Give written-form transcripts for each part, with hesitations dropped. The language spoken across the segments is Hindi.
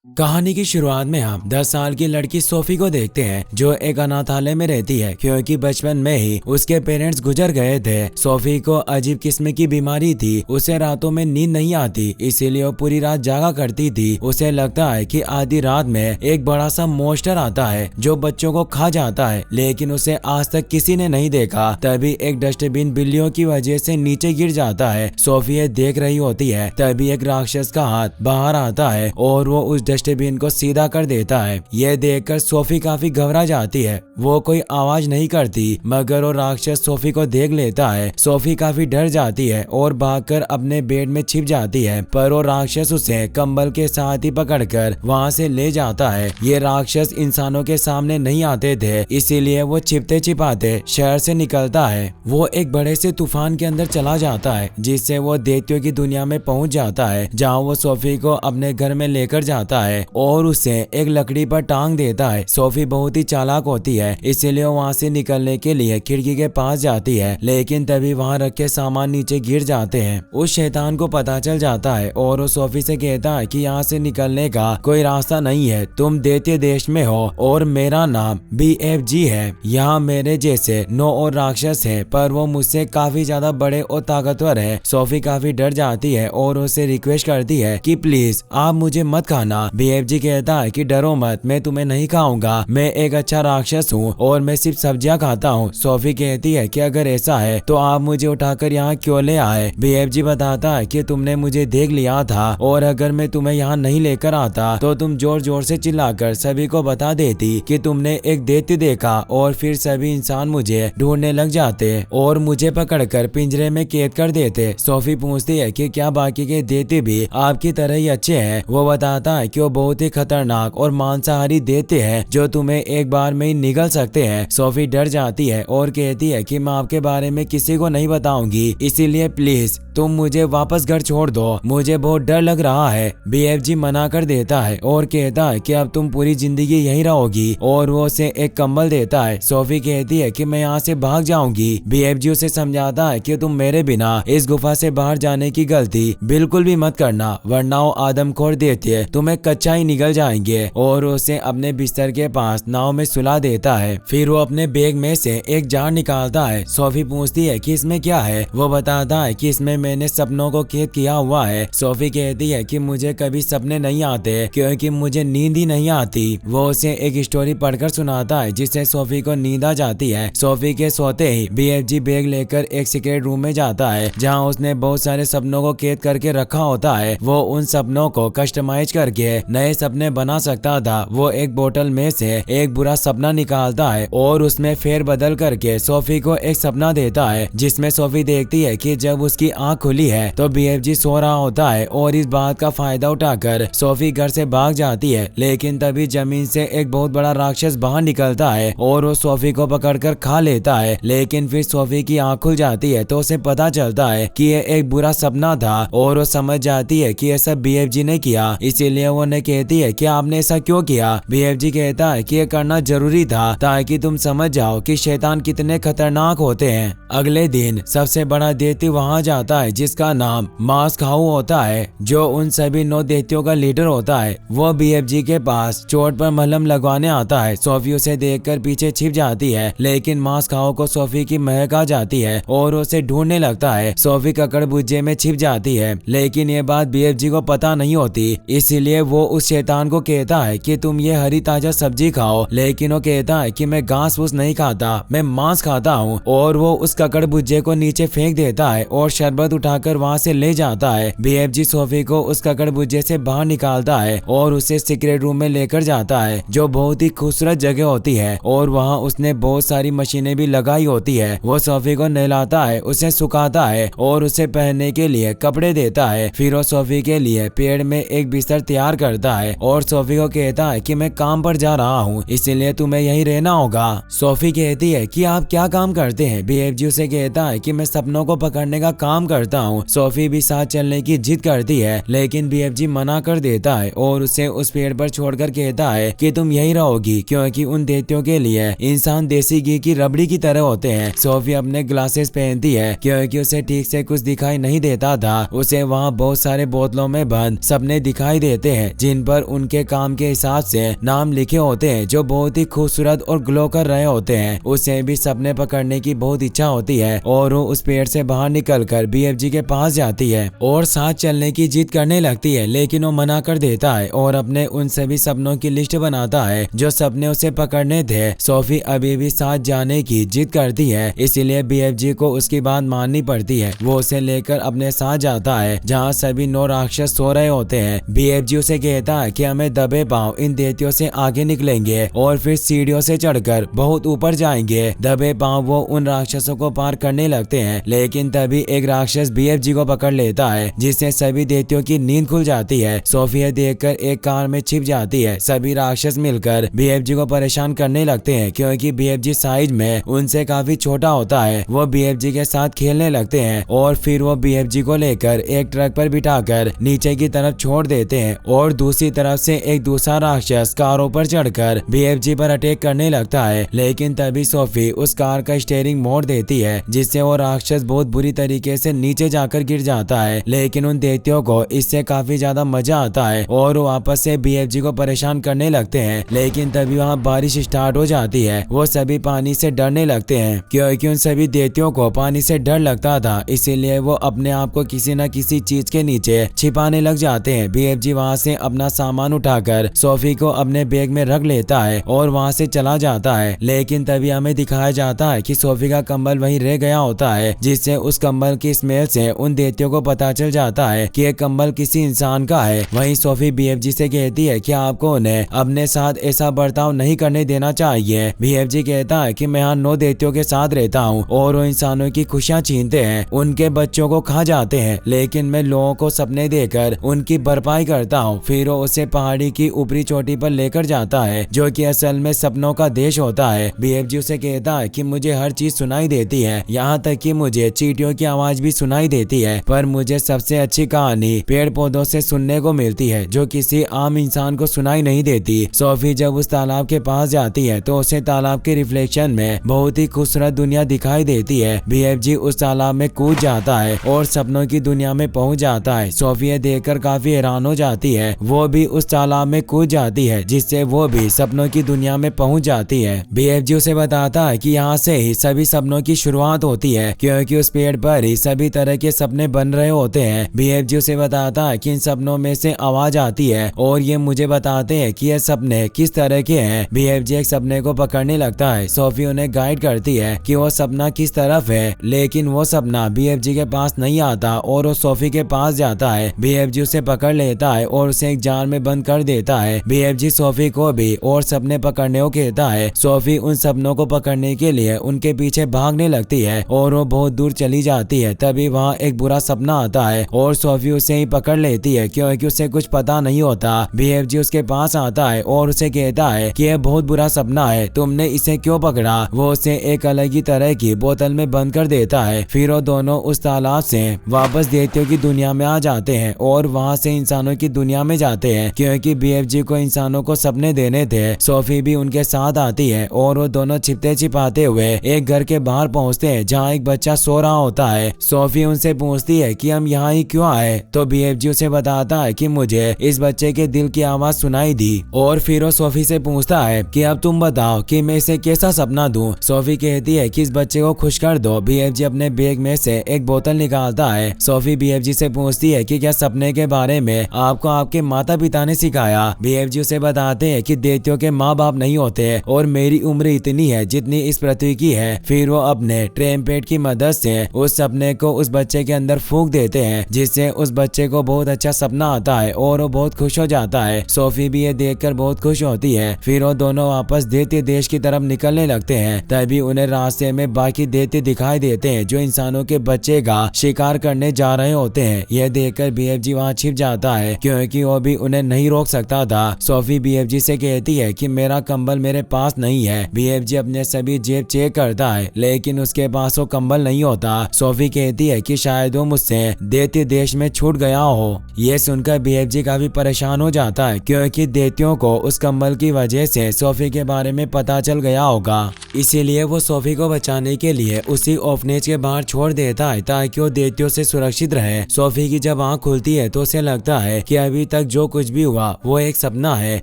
कहानी की शुरुआत में हम 10 साल की लड़की सोफी को देखते हैं जो एक अनाथालय में रहती है क्योंकि बचपन में ही उसके पेरेंट्स गुजर गए थे। सोफी को अजीब किस्म की बीमारी थी, उसे रातों में नींद नहीं आती, इसीलिए वो पूरी रात जागा करती थी। उसे लगता है कि आधी रात में एक बड़ा सा मॉन्स्टर आता है जो बच्चों को खा जाता है, लेकिन उसे आज तक किसी ने नहीं देखा। तभी एक डस्टबिन बिल्लियों की वजह से नीचे गिर जाता है। सोफी ये देख रही होती है, तभी एक राक्षस का हाथ बाहर आता है और वो उस डस्टबिन को सीधा कर देता है। यह देखकर सोफी काफी घबरा जाती है। वो कोई आवाज नहीं करती, मगर वो राक्षस सोफी को देख लेता है। सोफी काफी डर जाती है और भागकर अपने बेड में छिप जाती है, पर वो राक्षस उसे कंबल के साथ ही पकड़कर वहां से ले जाता है। ये राक्षस इंसानों के सामने नहीं आते थे, इसीलिए वो छिपते छिपाते शहर से निकलता है। वो एक बड़े से तूफान के अंदर चला जाता है, जिससे वो दैत्यों की दुनिया में पहुंच जाता है, जहाँ वो सोफी को अपने घर में लेकर जाता है और उसे एक लकड़ी पर टांग देता है। सोफी बहुत ही चालाक होती है, इसीलिए वहां से निकलने के लिए खिड़की के पास जाती है, लेकिन तभी वहां रखे सामान नीचे गिर जाते हैं। उस शैतान को पता चल जाता है और वो सोफी से कहता है कि यहाँ से निकलने का कोई रास्ता नहीं है। तुम दैत्य देश में हो और मेरा नाम BFG है। यहाँ मेरे जैसे 9 और राक्षस है, पर वो मुझसे काफी ज्यादा बड़े और ताकतवर है। सोफी काफी डर जाती है और उसे रिक्वेस्ट करती है कि प्लीज आप मुझे मत खाना। BFG कहता है कि डरो मत, मैं तुम्हें नहीं खाऊंगा, मैं एक अच्छा राक्षस हूँ और मैं सिर्फ सब्जियां खाता हूँ। सोफी कहती है कि अगर ऐसा है तो आप मुझे उठाकर यहाँ क्यों ले आए। BFG बताता है कि तुमने मुझे देख लिया था और अगर मैं तुम्हें यहाँ नहीं लेकर आता तो तुम जोर जोर से चिल्लाकर सभी को बता देती कि तुमने एक दैत्य देखा और फिर सभी इंसान मुझे ढूंढने लग जाते और मुझे पकड़कर पिंजरे में कैद कर देते। सोफी पूछती है कि क्या बाकी के दैत्य भी आपकी तरह ही अच्छे हैं। वो बताता है कि वो बहुत ही खतरनाक और मांसाहारी दैत्य है जो तुम्हें एक बार में ही निगल सकते हैं। सोफी डर जाती है और कहती है कि मैं आपके बारे में किसी को नहीं बताऊंगी, इसीलिए प्लीज तुम मुझे वापस घर छोड़ दो, मुझे बहुत डर लग रहा है। BFG मना कर देता है और कहता है कि अब तुम पूरी जिंदगी यहीं रहोगी और वो उसे एक कंबल देता है। सोफी कहती है कि मैं यहाँ से भाग जाऊंगी। BFG उसे समझाता है कि तुम मेरे बिना इस गुफा से बाहर जाने की गलती बिल्कुल भी मत करना, वरना वो आदमखोर दैत्य तुम्हें कच्चा ही निगल जाएंगे, और उसे अपने बिस्तर के पास नाव में सुला देता है। फिर वो अपने बैग में से एक जार निकालता है। सोफी पूछती है कि इसमें क्या है। वो बताता है कि इसमें मैंने सपनों को कैद किया हुआ है। सोफी कहती है कि मुझे कभी सपने नहीं आते क्योंकि मुझे नींद ही नहीं आती। वो उसे एक स्टोरी पढ़कर सुनाता है जिससे सोफी को नींद आ जाती है। सोफी के सोते ही BFG बैग लेकर एक सीक्रेट रूम में जाता है जहाँ उसने बहुत सारे सपनों को कैद करके रखा होता है। वो उन सपनों को कस्टमाइज करके नए सपने बना सकता था। वो एक बोतल में से एक बुरा सपना निकालता है और उसमें फेर बदल करके सोफी को एक सपना देता है जिसमें सोफी देखती है कि जब उसकी आंख खुली है तो BFG सो रहा होता है, और इस बात का फायदा उठाकर सोफी घर से भाग जाती है। लेकिन तभी जमीन से एक बहुत बड़ा राक्षस बाहर निकलता है और वो सोफी को पकड़कर खा लेता है। लेकिन फिर सोफी की आंख खुल जाती है तो उसे पता चलता है कि ये एक बुरा सपना था और वो समझ जाती है कि ये सब BFG ने किया, इसीलिए वो उन्हें कहती है कि आपने ऐसा क्यों किया। BFG कहता है कि ये करना जरूरी था ताकि तुम समझ जाओ कि शैतान कितने खतरनाक होते हैं। अगले दिन सबसे बड़ा दैत्य वहां जाता है जिसका नाम मास्क खाऊ होता है, जो उन सभी 9 दैत्यों का लीडर होता है। वो BFG के पास चोट पर मलहम लगवाने आता है। सोफी उसे देखकर पीछे छिप जाती है, लेकिन मास्क खाऊ को सोफी की महक आ जाती है और उसे ढूंढने लगता है। सोफी ककड़ बुज्जे में छिप जाती है, लेकिन ये बात BFG को पता नहीं होती, इसीलिए वो उस शैतान को कहता है कि तुम ये हरी ताजा सब्जी खाओ, लेकिन वो कहता है कि मैं घास फूस नहीं खाता, मैं मांस खाता हूँ, और वो उस ककड़ बुज्जे को नीचे फेंक देता है और शरबत उठाकर वहाँ से ले जाता है। BFG सोफी को उस ककड़ बुज्जे से बाहर निकालता है और उसे सीक्रेट रूम में लेकर जाता है जो बहुत ही खूबसूरत जगह होती है, और वहाँ उसने बहुत सारी मशीनें भी लगाई होती है। वो सोफी को नहलाता है, उसे सुखाता है और उसे पहनने के लिए कपड़े देता है। फिर वो सोफी के लिए पेड़ में एक बिस्तर तैयार करता है और सोफी को कहता है कि मैं काम पर जा रहा हूँ, इसीलिए तुम्हें यहीं रहना होगा। सोफी कहती है कि आप क्या काम करते हैं? BFG उसे कहता है कि मैं सपनों को पकड़ने का काम करता हूँ। सोफी भी साथ चलने की जिद करती है, लेकिन BFG मना कर देता है और उसे उस पेड़ पर छोड़कर कहता है कि तुम यही रहोगी, क्योंकि उन दैत्यों के लिए इंसान देसी घी की रबड़ी की तरह होते हैं। सोफी अपने ग्लासेस पहनती है क्योंकि उसे ठीक से कुछ दिखाई नहीं देता था। उसे वहाँ बहुत सारे बोतलों में बंद सपने दिखाई देते हैं जिन पर उनके काम के हिसाब से नाम लिखे होते हैं, जो बहुत ही खूबसूरत और ग्लो कर रहे होते हैं। उसे भी सपने पकड़ने की बहुत इच्छा होती है और वो उस पेड़ से बाहर निकलकर BFG के पास जाती है और साथ चलने की जिद करने लगती है, लेकिन वो मना कर देता है और अपने उन सभी सपनों की लिस्ट बनाता है जो सपने उसे पकड़ने थे। सोफी अभी भी साथ जाने की जिद करती है, इसीलिए BFG को उसकी बात माननी पड़ती है। वो उसे लेकर अपने साथ जाता है जहाँ सभी 9 राक्षस सो रहे होते हैं। BFG उसे कहता है कि हमें दबे पांव इन दैत्यों से आगे निकलेंगे और फिर सीढ़ियों से चढ़कर बहुत ऊपर जाएंगे। दबे पांव वो उन राक्षसों को पार करने लगते हैं, लेकिन तभी एक राक्षस BFG को पकड़ लेता है, जिससे सभी दैत्यों की नींद खुल जाती है। सोफी देखकर एक कार में छिप जाती है। सभी राक्षस मिलकर BFG को परेशान करने लगते हैं क्योंकि BFG साइज में उनसे काफी छोटा होता है। वो BFG के साथ खेलने लगते हैं और फिर वो BFG को लेकर एक ट्रक पर बिठाकर नीचे की तरफ छोड़ देते हैं और दूसरी तरफ से एक दूसरा राक्षस कारों पर चढ़कर BFG पर अटैक करने लगता है, लेकिन तभी सोफी उस कार का स्टीयरिंग मोड़ देती है, जिससे वो राक्षस बहुत बुरी तरीके से नीचे जाकर गिर जाता है। लेकिन उन दैत्यों को इससे काफी ज्यादा मजा आता है और वो वापस से BFG को परेशान करने लगते हैं, लेकिन तभी वहाँ बारिश स्टार्ट हो जाती है। वो सभी पानी से डरने लगते हैं क्योंकि उन सभी दैत्यों को पानी से डर लगता था, इसीलिए वो अपने आप को किसी न किसी चीज के नीचे छिपाने लग जाते हैं। BFG वहाँ से अपना सामान उठाकर सोफी को अपने बैग में रख लेता है और वहाँ से चला जाता है, लेकिन तभी हमें दिखाया जाता है कि सोफी का कंबल वहीं रह गया होता है, जिससे उस कंबल की स्मेल से उन दैत्यों को पता चल जाता है कि ये कंबल किसी इंसान का है। वहीं सोफी BFG से कहती है कि आपको उन्हें अपने साथ ऐसा बर्ताव नहीं करने देना चाहिए। BFG कहता है कि मैं यहाँ 9 दैत्यों के साथ रहता हूँ और वो इंसानों की खुशियाँ छीनते हैं, उनके बच्चों को खा जाते हैं, लेकिन मैं लोगों को सपने देकर उनकी भरपाई करता हूँ। फिर वो उसे पहाड़ी की ऊपरी चोटी पर लेकर जाता है, जो कि असल में सपनों का देश होता है। BFG उसे कहता है कि मुझे हर चीज सुनाई देती है, यहाँ तक कि मुझे चींटियों की आवाज भी सुनाई देती है, पर मुझे सबसे अच्छी कहानी पेड़ पौधों से सुनने को मिलती है, जो किसी आम इंसान को सुनाई नहीं देती। सोफी जब उस तालाब के पास जाती है तो उसे तालाब के रिफ्लेक्शन में बहुत ही खूबसूरत दुनिया दिखाई देती है। BFG उस तालाब में कूद जाता है और सपनों की दुनिया में पहुंच जाता है। सोफी ये देखकर काफी हैरान हो जाती है, वो भी उस तालाब में कूद जाती है, जिससे वो भी सपनों की दुनिया में पहुंच जाती है। BFG उसे बताता है कि यहाँ से ही सभी सपनों की शुरुआत होती है, क्योंकि उस पेड़ पर ही सभी तरह के सपने बन रहे होते हैं। BFG उसे बताता है कि इन सपनों में से आवाज आती है और ये मुझे बताते हैं कि ये सपने किस तरह के हैं। BFG एक सपने को पकड़ने लगता है। सोफी उन्हें गाइड करती है कि वो सपना किस तरफ है, लेकिन वो सपना BFG के पास नहीं आता और वो सोफी के पास जाता है। BFG उसे पकड़ लेता है और उसे एक जार में बंद कर देता है। BFG सोफी को भी और सपने पकड़ने को कहता है। सोफी उन सपनों को पकड़ने के लिए उनके पीछे भागने लगती है और वो बहुत दूर चली जाती है। तभी वहाँ एक बुरा सपना आता है और सोफी उसे ही पकड़ लेती है क्योंकि उसे कुछ पता नहीं होता। BFG उसके पास आता है और उसे कहता है कि यह बहुत बुरा सपना है, तुमने इसे क्यों पकड़ा। वो उसे एक अलग ही तरह की बोतल में बंद कर देता है। फिर वो दोनों उस तालाब से वापस दैत्यों की दुनिया में आ जाते हैं और वहाँ से इंसानों की दुनिया में जाते हैं, क्योंकि BFG को इंसानों को सपने देने थे। सोफी भी उनके साथ आती है और वो दोनों छिपते छिपाते हुए एक घर के बाहर पहुँचते हैं जहाँ एक बच्चा सो रहा होता है। सोफी उनसे पूछती है कि हम यहाँ ही क्यों आए, तो BFG उसे बताता है कि मुझे इस बच्चे के दिल की आवाज सुनाई दी। और फिर वो सोफी से पूछता है कि अब तुम बताओ कि मैं इसे कैसा सपना दूं। सोफी कहती है कि इस बच्चे को खुश कर दो। BFG अपने बैग में से एक बोतल निकालता है। सोफी BFG से पूछती है कि क्या सपने के बारे में आपको आपके माता पिता ने सिखाया। BFG उसे बताते हैं कि दैत्यों के माँ बाप नहीं होते और मेरी उम्र इतनी है जितनी इस पृथ्वी की है। फिर वो अपने ट्रम्पेट की मदद से उस सपने को उस बच्चे के अंदर फूंक देते हैं, जिससे उस बच्चे को बहुत अच्छा सपना आता है और वो बहुत खुश हो जाता है। सोफी भी ये देखकर बहुत खुश होती है। फिर वो दोनों वापस दैत्य देश की तरफ निकलने लगते हैं। तभी उन्हें रास्ते में बाकी दैत्य दिखाई देते हैं जो इंसानों के बच्चे का शिकार करने जा रहे होते हैं। यह देखकर BFG वहाँ छिप जाता है क्योंकि वो भी उन्हें नहीं रोक सकता था। सोफी BFG से कहती है कि मेरा कंबल मेरे तुम्हारे पास नहीं है। BFG अपने सभी जेब चेक करता है लेकिन उसके पास वो कंबल नहीं होता। सोफी कहती है कि शायद वो मुझसे दैत्य देश में छूट गया हो। ये सुनकर BFG काफी परेशान हो जाता है क्योंकि दैत्यों को उस कंबल की वजह से सोफी के बारे में पता चल गया होगा। इसीलिए वो सोफी को बचाने के लिए उसी ऑर्फनेज के बाहर छोड़ देता है ताकि वो दैत्यों से सुरक्षित रहे। सोफी की जब आँख खुलती है तो उसे लगता है कि अभी तक जो कुछ भी हुआ वो एक सपना है।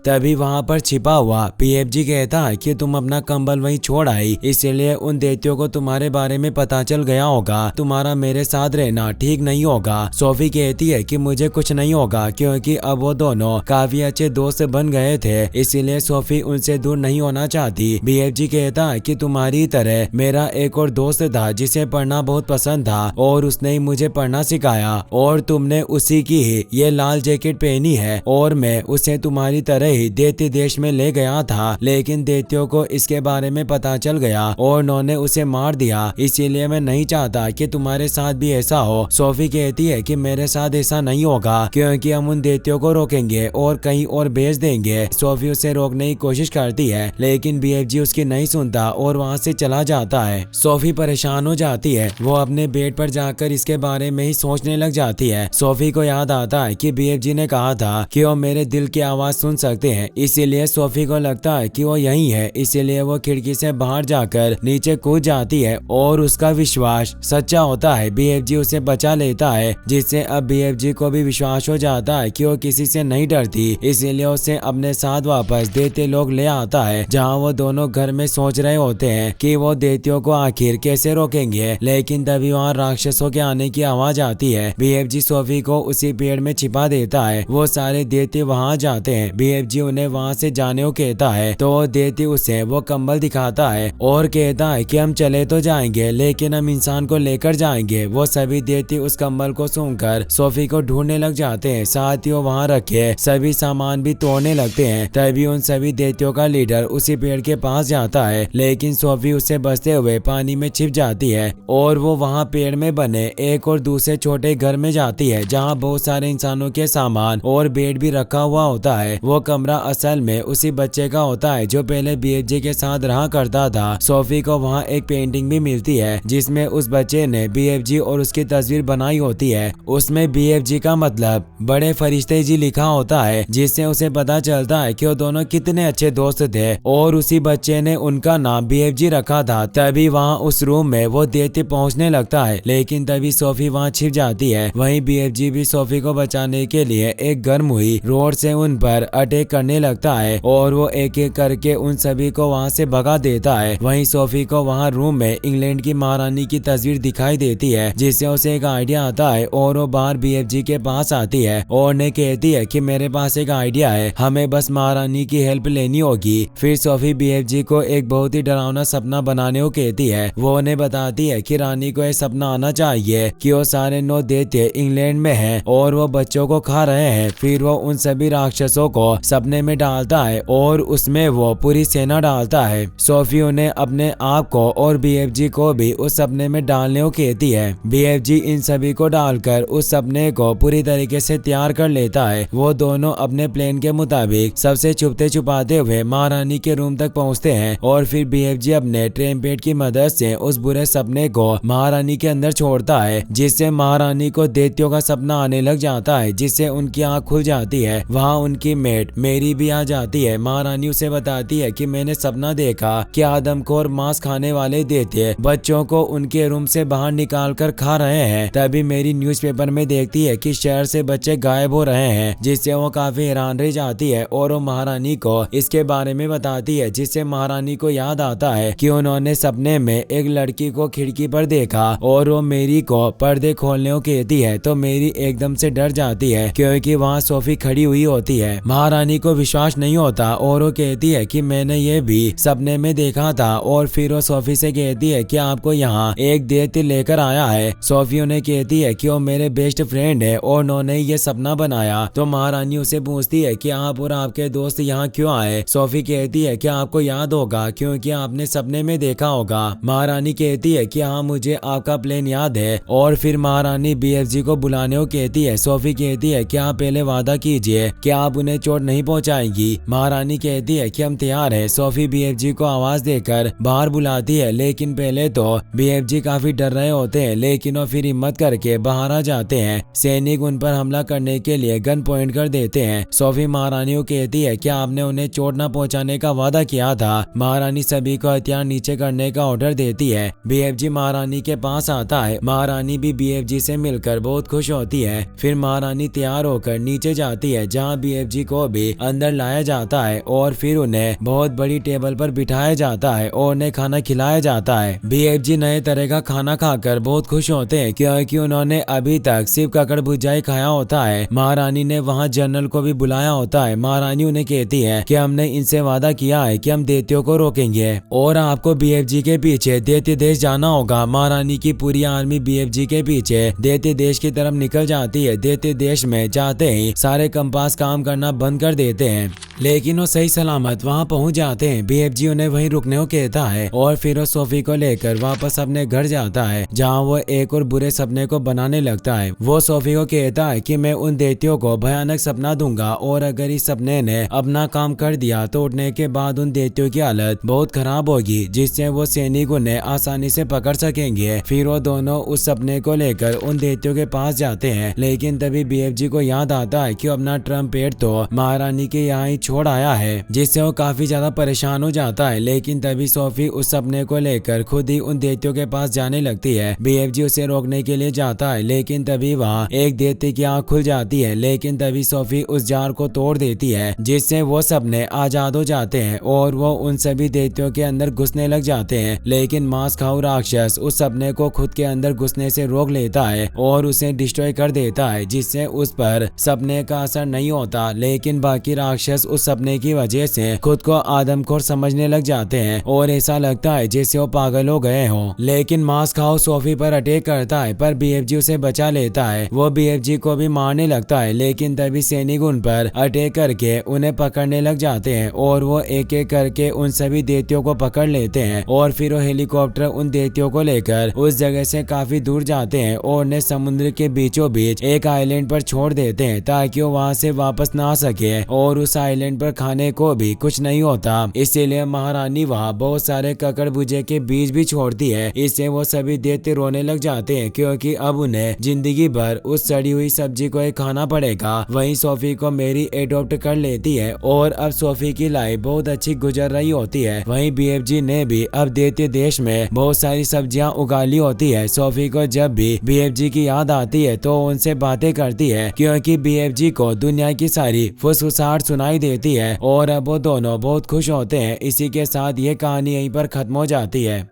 तभी वहाँ पर छिपा हुआ BFG कहता है कि तुम अपना कंबल वहीं छोड़ आई, इसीलिए उन दैत्यों को तुम्हारे बारे में पता चल गया होगा। तुम्हारा मेरे साथ रहना ठीक नहीं होगा। सोफी कहती है कि मुझे कुछ नहीं होगा क्योंकि अब वो दोनों काफी अच्छे दोस्त बन गए थे, इसीलिए सोफी उनसे दूर नहीं होना चाहती। BFG कहता है कि तुम्हारी तरह मेरा एक और दोस्त था जिसे पढ़ना बहुत पसंद था और उसने ही मुझे पढ़ना सिखाया और तुमने उसी की ही ये लाल जैकेट पहनी है और मैं उसे तुम्हारी तरह ही दैत्य देश में ले गया था, लेकिन दैत्यों को इसके बारे में पता चल गया और उन्होंने उसे मार दिया। इसीलिए मैं नहीं चाहता कि तुम्हारे साथ भी ऐसा हो। सोफी कहती है कि मेरे साथ ऐसा नहीं होगा क्योंकि हम उन दैत्यों को रोकेंगे और कहीं और भेज देंगे। सोफी उसे रोकने की कोशिश करती है लेकिन BFG उसकी नहीं सुनता और वहाँ से चला जाता है। सोफी परेशान हो जाती है, वो अपने बेड पर जाकर इसके बारे में ही सोचने लग जाती है। सोफी को याद आता है कि BFG ने कहा था कि वो मेरे दिल की आवाज सुन सकते हैं, इसीलिए सोफी को लगता है कि वो यही है। इसीलिए वो खिड़की से बाहर जाकर नीचे कूद जाती है और उसका विश्वास सच्चा होता है। BFG उसे बचा लेता है जिससे अब BFG को भी विश्वास हो जाता है कि वो किसी से नहीं डरती, इसीलिए उसे अपने साथ वापस दैत्य लोग ले आता है जहाँ वो दोनों घर में सोच रहे होते हैं कि वो दैत्यों को आखिर कैसे रोकेंगे। लेकिन तभी वहाँ राक्षसों के आने की आवाज आती है। BFG सोफी को उसी पेड़ में छिपा देता है। वो सारे दैत्य वहाँ जाते हैं। BFG उन्हें वहाँ से जाने को कहता है तो दैत्य उसे वो कंबल दिखाता है और कहता है कि हम चले तो जाएंगे लेकिन हम इंसान को लेकर जाएंगे। वो सभी दैत्य उस कंबल को सूंघकर सोफी को ढूंढने लग जाते हैं, साथ ही वो वहाँ रखे सभी सामान भी तोड़ने लगते हैं। तभी उन सभी दैत्यों का लीडर उसी पेड़ के पास जाता है लेकिन सोफी उससे बचते हुए पानी में छिप जाती है और वो वहाँ पेड़ में बने एक और दूसरे छोटे घर में जाती है जहाँ बहुत सारे इंसानों के सामान और बेड भी रखा हुआ होता है। वो कमरा असल में उसी बच्चे का होता है जो पहले BFG के साथ रहा करता था। सोफी को वहाँ एक पेंटिंग भी मिलती है जिसमें उस बच्चे ने BFG और उसकी तस्वीर बनाई होती है। उसमें BFG का मतलब बड़े फरिश्ते जी लिखा होता है जिससे उसे पता चलता है कि वो दोनों कितने अच्छे दोस्त थे और उसी बच्चे ने उनका नाम BFG रखा था। तभी वहाँ उस रूम में वो दैत्य पहुँचने लगता है लेकिन तभी सोफी वहाँ छिप जाती है। वहीं BFG भी सोफी को बचाने के लिए एक गर्म हुई रोड से उन पर अटैक करने लगता है और वो एक एक करके उन सभी को वहाँ से भगा देता है। वहीं सोफी को वहाँ रूम में इंग्लैंड की महारानी की तस्वीर दिखाई देती है जिससे उसे एक आइडिया आता है और वो बाहर BFG के पास आती है और उन्हें कहती है कि मेरे पास एक आइडिया है, हमें बस महारानी की हेल्प लेनी होगी। फिर सोफी BFG को एक बहुत ही डरावना सपना बनाने को कहती है। वो उन्हें बताती है कि रानी को यह सपना आना चाहिए कि वो सारे 9 दैत्य इंग्लैंड में हैं और वो बच्चों को खा रहे हैं। फिर वो उन सभी राक्षसों को सपने में डालता है और उसमें वो पूरी सेना डालता है। सोफी उन्हें अपने आप को और BFG को भी उस सपने में डालने को कहती है। BFG इन सभी को डालकर उस सपने को पूरी तरीके से तैयार कर लेता है। वो दोनों अपने प्लान के मुताबिक सबसे छुपते छुपाते हुए महारानी के रूम तक पहुंचते हैं और फिर BFG अपने ट्रम्पेट की मदद से उस बुरे सपने को महारानी के अंदर छोड़ता है जिससे महारानी को दैत्यों का सपना आने लग जाता है जिससे उनकी आंख खुल जाती है। वहाँ उनकी मेट मेरी भी आ जाती है। महारानी उसे बताती है कि मैंने सपना देखा कि आदमखोर मांस खाने वाले दैत्य बच्चों को उनके रूम से बाहर निकाल कर खा रहे हैं। तभी मेरी न्यूज़पेपर में देखती है कि शहर से बच्चे गायब हो रहे हैं जिससे वो काफी हैरान रह जाती है और वो महारानी को इसके बारे में बताती है जिससे महारानी को याद आता है कि उन्होंने सपने में एक लड़की को खिड़की पर देखा और वो मेरी को पर्दे खोलने को कहती है तो मेरी एकदम से डर जाती है क्योंकि वहाँ सोफी खड़ी हुई होती है। महारानी को विश्वास नहीं होता और वो कहती है कि मैंने ये भी सपने में देखा था और फिर वो सोफी से कहती है कि आपको यहाँ एक दैत्य लेकर आया है। सोफी उन्हें कहती है कि वो मेरे बेस्ट फ्रेंड है और उन्होंने ये सपना बनाया। तो महारानी उसे पूछती है कि आप और आपके दोस्त यहाँ क्यों आए। सोफी कहती है कि आपको याद होगा क्योंकि आपने सपने में देखा होगा। महारानी कहती है कि हाँ मुझे आपका प्लान याद है और फिर महारानी BFG को बुलाने को कहती है। सोफी कहती है कि आप पहले वादा कीजिए कि आप उन्हें चोट नहीं पहुंचाएंगी। महारानी कहती है कि हम तैयार है। सोफी बीएफजी को आवाज देकर बाहर बुलाती है, लेकिन पहले तो बीएफजी काफी डर रहे होते हैं, लेकिन वो फिर हिम्मत करके बाहर आ जाते हैं। सैनिक उन पर हमला करने के लिए गन पॉइंट कर देते हैं। सोफी महारानी को कहती है कि आपने उन्हें चोट न पहुंचाने का वादा किया था। महारानी सभी को हथियार नीचे करने का ऑर्डर देती है। बीएफजी महारानी के पास आता है। महारानी भी बीएफजी से मिलकर बहुत खुश होती है। फिर महारानी तैयार होकर नीचे जाती है, जहां बीएफजी को भी अंदर लाया जाता है और फिर उन्हें बहुत बड़ी टेबल पर बिठाया जाता है और उन्हें खाना खिलाया जाता है। बीएफजी नए तरह का खाना खाकर बहुत खुश होते हैं, क्योंकि उन्होंने अभी तक सिर्फ ककड़ भुजाई खाया होता है। महारानी ने वहाँ जनरल को भी बुलाया होता है। महारानी उन्हें कहती है कि हमने इनसे वादा किया है कि हम दैत्यों को रोकेंगे और आपको बीएफजी के पीछे दैत्य देश जाना होगा। महारानी की पूरी आर्मी बीएफजी के पीछे दैत्य देश की तरफ निकल जाती है। दैत्य देश में जाते ही सारे कंपास काम करना बंद कर देते हैं, लेकिन वो सही सलामत वहाँ पहुँच जाते हैं। बीएफजी उन्हें वहीं रुकने को कहता है और फिर वो सोफी को लेकर वापस अपने घर जाता है, जहाँ वो एक और बुरे सपने को बनाने लगता है। वो सोफी को कहता है कि मैं उन दैत्यों को भयानक सपना दूंगा और अगर इस सपने ने अपना काम कर दिया तो उठने के बाद उन दैत्यों की हालत बहुत खराब होगी, जिससे वो सैनिक उन्हें आसानी से पकड़ सकेंगे। फिर वो दोनों उस सपने को लेकर उन दैत्यों के पास जाते हैं, लेकिन तभी बीएफजी को याद आता है कि अपना ट्रम्पेट तो महारानी के यहाँ ही छोड़ आया है, जिससे वो काफी ज्यादा परेशान हो जाता है। लेकिन तभी सोफी उस सपने को लेकर खुद ही उन दैत्यों के पास जाने लगती है। बीएफजी उसे रोकने के लिए जाता है, लेकिन तभी वहाँ एक दैत्य की आँख खुल जाती है। लेकिन तभी सोफी उस जार को तोड़ देती है, जिससे वो सपने आजाद हो जाते हैं और वो उन सभी दैत्यों के अंदर घुसने लग जाते हैं। लेकिन मांस खाऊ राक्षस उस सपने को खुद के अंदर घुसने से रोक लेता है और उसे डिस्ट्रॉय कर देता है, जिससे उस पर सपने का असर नहीं होता। लेकिन बाकी राक्षस उस सपने की वजह से खुद को आदमखोर समझने लग जाते हैं और ऐसा लगता है जैसे वो पागल हो गए हों। लेकिन मांस खाऊ सोफी पर अटैक करता है, पर बीएफजी उसे बचा लेता है। वो बीएफजी को भी मारने लगता है, लेकिन तभी सैनिक उन पर अटैक करके उन्हें पकड़ने लग जाते हैं और वो एक एक करके उन सभी दैत्यों को पकड़ लेते हैं और फिर वो हेलीकॉप्टर उन दैत्यों को लेकर उस जगह से काफी दूर जाते हैं और उन्हें समुद्र के बीचों बीच एक आइलैंड पर छोड़ देते हैं, ताकि वो वहाँ से वापस ना आ सके और उस आइलैंड पर खाने को भी कुछ नहीं होता। इसीलिए महारानी वहाँ बहुत सारे ककड़ भुजे के बीज भी छोड़ती है। इससे वो सभी दैत्य रोने लग जाते हैं, क्योंकि अब उन्हें जिंदगी भर उस सड़ी हुई सब्जी को ही खाना पड़ेगा। वहीं सोफी को मेरी एडॉप्ट कर लेती है और अब सोफी की लाइफ बहुत अच्छी गुजर रही होती है। वहीं बीएफजी ने भी अब दैत्य देश में बहुत सारी सब्जियां उगा ली होती है। सोफी को जब भी बीएफजी की याद आती है तो उनसे बातें करती है, क्योंकि बीएफजी को दुनिया की सारी फुसफुसाहट सुनाई देती है और अब वो दोनों बहुत खुश होते हैं। इसी के साथ ये कहानी यहीं पर खत्म हो जाती है।